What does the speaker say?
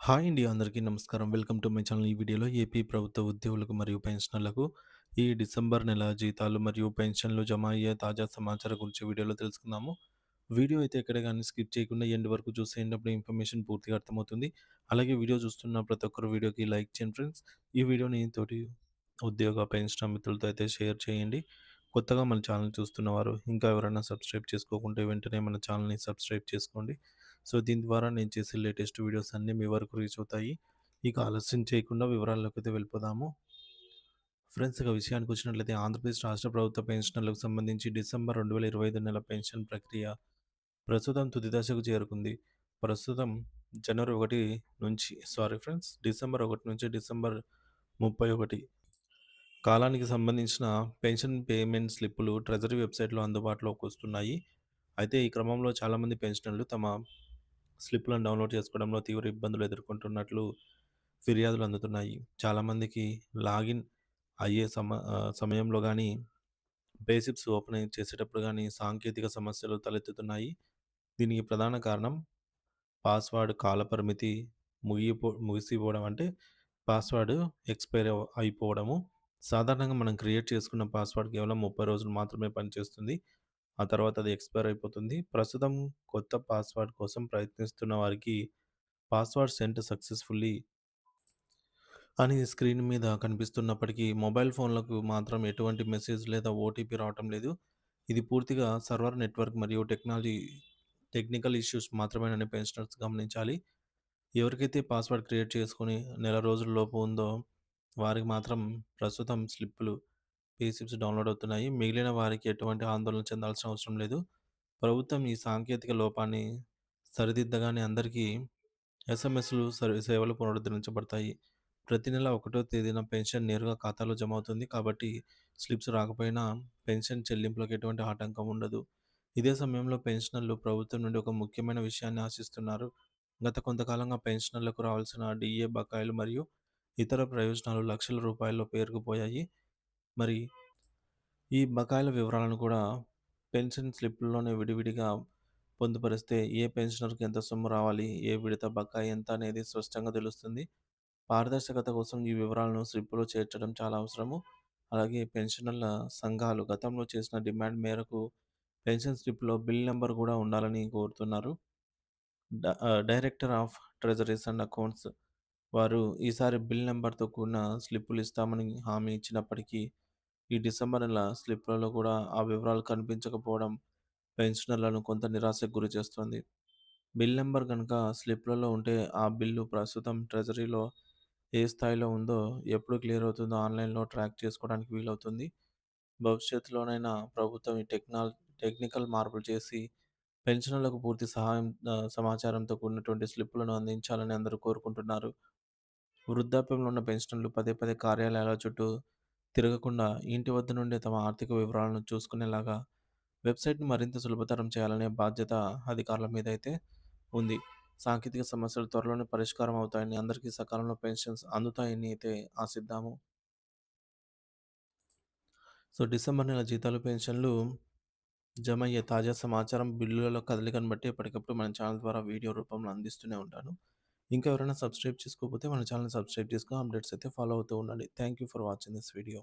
Hi అండి. అందరికీ నమస్కారం. Welcome to my channel. ఈ వీడియోలో ఏపీ ప్రభుత్వ ఉద్యోగులకు మరియు పెన్షనర్లకు ఈ డిసెంబర్ నెల జీతాలు మరియు పెన్షన్లు జమ అయ్యే తాజా సమాచారం గురించి వీడియోలో తెలుసుకుందాము. వీడియో అయితే ఎక్కడ గాని స్కిప్ చేయకుండా ఎండ్ వరకు చూసేయండి. అప్పుడు ఇన్ఫర్మేషన్ పూర్తిగా అర్థమవుతుంది. అలాగే వీడియో చూస్తున్న ప్రతి ఒక్కరు వీడియోకి లైక్ చేయండి ఫ్రెండ్స్. ఈ వీడియోని తోటి ఉద్యోగ, పెన్షనర్ మిత్రులతో అయితే షేర్ చేయండి. కొత్తగా మన ఛానల్ చూస్తున్నవారు ఇంకా ఎవరైనా సబ్స్క్రైబ్ చేసుకోకుంటే వెంటనే మన ఛానల్‌ని సబ్స్క్రైబ్ చేసుకోండి. సో, దీని ద్వారా నేను చేసే లేటెస్ట్ వీడియోస్ అన్నీ మీ వరకు రీచ్ అవుతాయి. ఇక ఆలస్యం చేయకుండా వివరాల్లోకైతే వెళ్ళిపోదాము. ఫ్రెండ్స్, ఇక విషయానికొచ్చినట్లయితే ఆంధ్రప్రదేశ్ రాష్ట్ర ప్రభుత్వ పెన్షనర్లకు సంబంధించి డిసెంబర్ 2025 నెల పెన్షన్ ప్రక్రియ ప్రస్తుతం తుది దశకు చేరుకుంది. ప్రస్తుతం జనవరి 1 నుంచి ఫ్రెండ్స్, డిసెంబర్ 1 నుంచి డిసెంబర్ 31 కాలానికి సంబంధించిన పెన్షన్ పేమెంట్ స్లిప్పులు ట్రెజరీ వెబ్‌సైట్‌లో అందుబాటులోకి వస్తున్నాయి. అయితే ఈ క్రమంలో చాలామంది పెన్షనర్లు తమ స్లిప్‌లను డౌన్‌లోడ్ చేసుకోవడంలో తీవ్ర ఇబ్బందులు ఎదుర్కొంటున్నట్లు ఫిర్యాదులు అందుతున్నాయి. చాలామందికి లాగిన్ అయ్యే సమయంలో గానీ, పే స్లిప్స్ ఓపెన్ చేసేటప్పుడు గానీ సాంకేతిక సమస్యలు తలెత్తుతున్నాయి. దీనికి ప్రధాన కారణం పాస్‌వర్డ్ కాలపరిమితి ముగిసిపోవడం, అంటే పాస్‌వర్డ్ ఎక్స్‌పైర్ అయిపోవడము. సాధారణంగా మనం క్రియేట్ చేసుకున్న పాస్‌వర్డ్ కేవలం 30 రోజులు మాత్రమే పనిచేస్తుంది. ఆ తర్వాత అది ఎక్స్‌పైర్ అయిపోతుంది. ప్రస్తుతం కొత్త పాస్‌వర్డ్ కోసం ప్రయత్నిస్తున్న వారికి పాస్‌వర్డ్ సెంట్ సక్సెస్‌ఫుల్లీ అని స్క్రీన్ మీద కనిపిస్తున్నప్పటికీ మొబైల్ ఫోన్లకు మాత్రం ఎటువంటి మెసేజ్ లేదా ఓటీపీ రావటం లేదు. ఇది పూర్తిగా సర్వర్ నెట్వర్క్ మరియు టెక్నికల్ ఇష్యూస్ మాత్రమేనని పెన్షనర్స్ గమనించాలి. ఎవరికైతే పాస్‌వర్డ్ క్రియేట్ చేసుకొని నెల రోజుల లోపు ఉందో వారికి మాత్రం ప్రస్తుతం స్లిప్పులు, పే స్లిప్స్ డౌన్‌లోడ్ అవుతున్నాయి. మిగిలిన వారికి ఎటువంటి ఆందోళన చెందాల్సిన అవసరం లేదు. ప్రభుత్వం ఈ సాంకేతిక లోపాన్ని సరిదిద్దగానే అందరికీ ఎస్ఎంఎస్‌లు సేవలు పునరుద్ధరించబడతాయి. ప్రతి నెల 1వ తేదీన పెన్షన్ నేరుగా ఖాతాలో జమ అవుతుంది. కాబట్టి స్లిప్స్ రాకపోయినా పెన్షన్ చెల్లింపులకు ఎటువంటి ఆటంకం ఉండదు. ఇదే సమయంలో పెన్షనర్లు ప్రభుత్వం నుండి ఒక ముఖ్యమైన విషయాన్ని ఆశిస్తున్నారు. గత కొంతకాలంగా పెన్షనర్లకు రావాల్సిన డీఏ బకాయిలు మరియు ఇతర ప్రయోజనాలు లక్షల రూపాయల్లో పేరుకుపోయాయి. మరి ఈ బకాయిల వివరాలను కూడా పెన్షన్ స్లిప్‌ల్లోనే విడివిడిగా పొందుపరిస్తే ఏ పెన్షనర్‌కి ఎంత సొమ్ము రావాలి, ఏ విడత బకాయి ఎంత అనేది స్పష్టంగా తెలుస్తుంది. పారదర్శకత కోసం ఈ వివరాలను స్లిప్‌లో చేర్చడం చాలా అవసరము. అలాగే పెన్షనర్ల సంఘాలు గతంలో చేసిన డిమాండ్ మేరకు పెన్షన్ స్లిప్‌లో బిల్ నంబర్ కూడా ఉండాలని కోరుతున్నారు. Director of treasuries and accounts వారు ఈసారి బిల్ నంబర్‌తో కూడిన స్లిప్పులు ఇస్తామని హామీ ఇచ్చినప్పటికీ, ఈ డిసెంబర్ నెల స్లిప్‌లలో కూడా ఆ వివరాలు కనిపించకపోవడం పెన్షనర్లను కొంత నిరాశకు గురిచేస్తుంది. బిల్ నంబర్ గనుక స్లిప్‌లలో ఉంటే ఆ బిల్లు ప్రస్తుతం ట్రెజరీలో ఏ స్థాయిలో ఉందో, ఎప్పుడు క్లియర్ అవుతుందో ఆన్‌లైన్‌లో ట్రాక్ చేసుకోవడానికి వీలవుతుంది. భవిష్యత్తులోనైనా ప్రభుత్వం ఈ టెక్నికల్ మార్పులు చేసి పెన్షనర్లకు పూర్తి సమాచారంతో కూడినటువంటి స్లిప్పులను అందించాలని అందరూ కోరుకుంటున్నారు. వృద్ధాప్యంలో ఉన్న పెన్షనర్లు పదే పదే కార్యాలయాల చుట్టూ తిరగకుండా ఇంటి వద్ద నుండే తమ ఆర్థిక వివరాలను చూసుకునేలాగా వెబ్‌సైట్‌ని మరింత సులభతరం చేయాలనే బాధ్యత అధికారుల మీద అయితే ఉంది. సాంకేతిక సమస్యలు త్వరలోనే పరిష్కారం అవుతాయని, అందరికీ సకాలంలో పెన్షన్స్ అందుతాయని అయితే ఆశిద్దాము. సో, డిసెంబర్ నెల జీతాలు, పెన్షన్లు జమ అయ్యే తాజా సమాచారం, బిల్లుల కదలికను బట్టి ఎప్పటికప్పుడు మన ఛానల్ ద్వారా వీడియో రూపంలో అందిస్తూనే ఉంటాను. ఇంకా ఎవరైనా సబ్స్క్రైబ్ చేసుకోకపోతే మన ఛానల్‌ని సబ్స్క్రైబ్ చేసుకొని అప్డేట్స్ అయితే ఫాలో అవుతూ ఉండండి. Thank you for watching this video.